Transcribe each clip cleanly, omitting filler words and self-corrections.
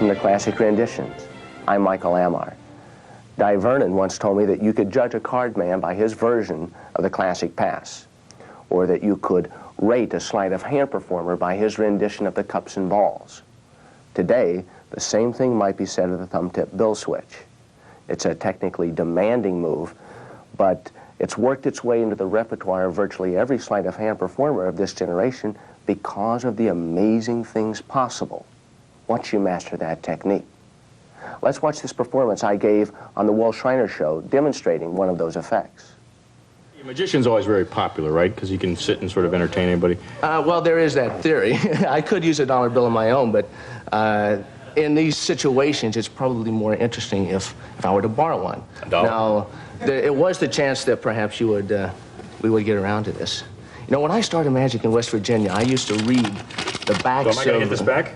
Welcome to Classic Renditions. I'm Michael Ammar. Di Vernon once told me that you could judge a card man by his version of the classic pass, or that you could rate a sleight of hand performer by his rendition of the cups and balls. Today, the same thing might be said of the thumb tip bill switch. It's a technically demanding move, but it's worked its way into the repertoire of virtually every sleight of hand performer of this generation because of the amazing things possible once you master that technique. Let's watch this performance I gave on the Will Shriner show demonstrating one of those effects. A magician's always very popular, right? Because you can sit and sort of entertain anybody. Well, there is that theory. I could use a dollar bill of my own, but in these situations, it's probably more interesting if I were to borrow one. A dollar? Now, it was the chance that perhaps we would get around to this. You know, when I started Magic in West Virginia, I used to read the backs So am I going to get this back?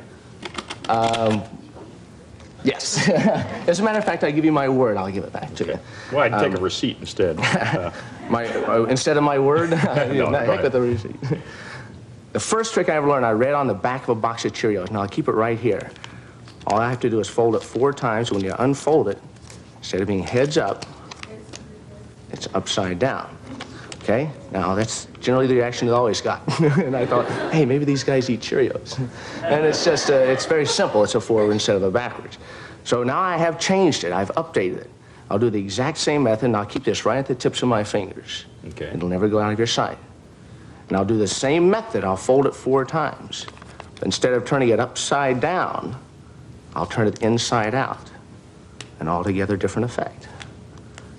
Yes. As a matter of fact, I give you my word, I'll give it back to you. Well, I'd take a receipt instead. Instead of my word? No, heck with the receipt. The first trick I ever learned, I read on the back of a box of Cheerios. Now, I'll keep it right here. All I have to do is fold it 4 times. When you unfold it, instead of being heads up, it's upside down. Okay? Now, that's generally the reaction that I always got. And I thought, hey, maybe these guys eat Cheerios. And it's just, it's very simple. It's a forward instead of a backwards. So now I have changed it. I've updated it. I'll do the exact same method, and I'll keep this right at the tips of my fingers. Okay. It'll never go out of your sight. And I'll do the same method. I'll fold it 4 times. But instead of turning it upside down, I'll turn it inside out. An altogether different effect.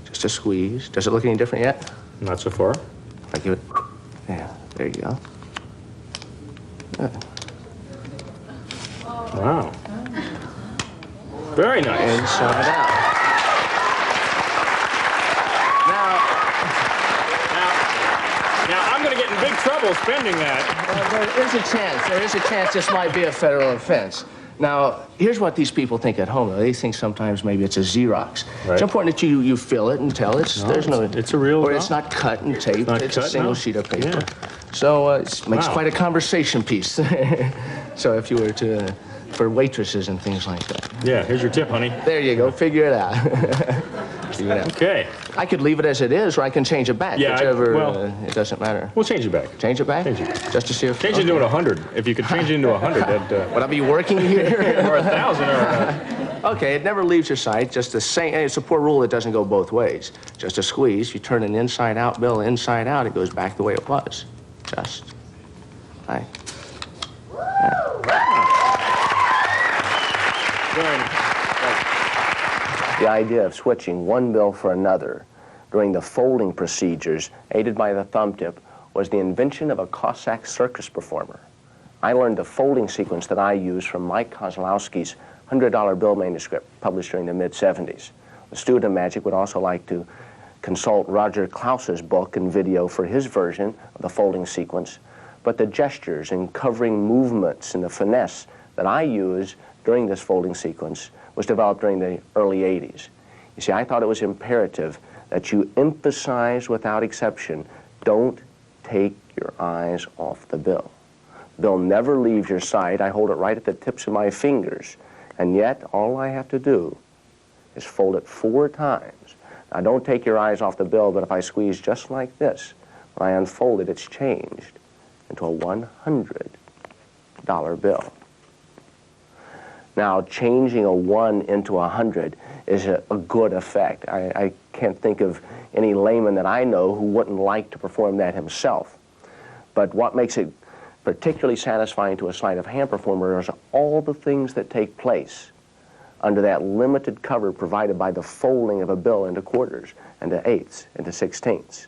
Just a squeeze. Does it look any different yet? Not so far. I give it, yeah, there you go. Good. Wow. Very nice. Inside out. Now I'm going to get in big trouble spending that. There is a chance this might be a federal offense. Now, here's what these people think at home. They think sometimes maybe it's a Xerox. Right. It's important that you feel it and tell it's a real or it's not cut and taped. It's a single sheet of paper. Yeah. So it makes quite a conversation piece. So if you were to, for waitresses and things like that. Yeah, here's your tip, honey. There you go. Figure it out. Figure it out. Okay. I could leave it as it is, or I can change it back. Yeah, whichever, it doesn't matter. We'll change it back. Change it back? Change it. Just to see if... Change it into 100. If you could change it into 100, that... Would I be working here? Or 1,000 or... Okay, it never leaves your sight. Just the same... It's a poor rule that doesn't go both ways. Just a squeeze. You turn an inside-out bill inside out, it goes back the way it was. Just like... The idea of switching one bill for another during the folding procedures aided by the thumb tip was the invention of a Cossack circus performer. I learned the folding sequence that I use from Mike Kozlowski's $100 bill manuscript published during the mid-'70s. A student of Magic would also like to consult Roger Klaus's book and video for his version of the folding sequence, but the gestures and covering movements and the finesse that I use during this folding sequence was developed during the early 80s. You see, I thought it was imperative that you emphasize without exception, don't take your eyes off the bill. Bill never leaves your sight. I hold it right at the tips of my fingers, and yet all I have to do is fold it 4 times. Now, don't take your eyes off the bill, but if I squeeze just like this, when I unfold it, it's changed into a $100 bill. Now, changing a 1 into 100 is a good effect. I can't think of any layman that I know who wouldn't like to perform that himself. But what makes it particularly satisfying to a sleight of hand performer is all the things that take place under that limited cover provided by the folding of a bill into quarters, into eighths, into sixteenths.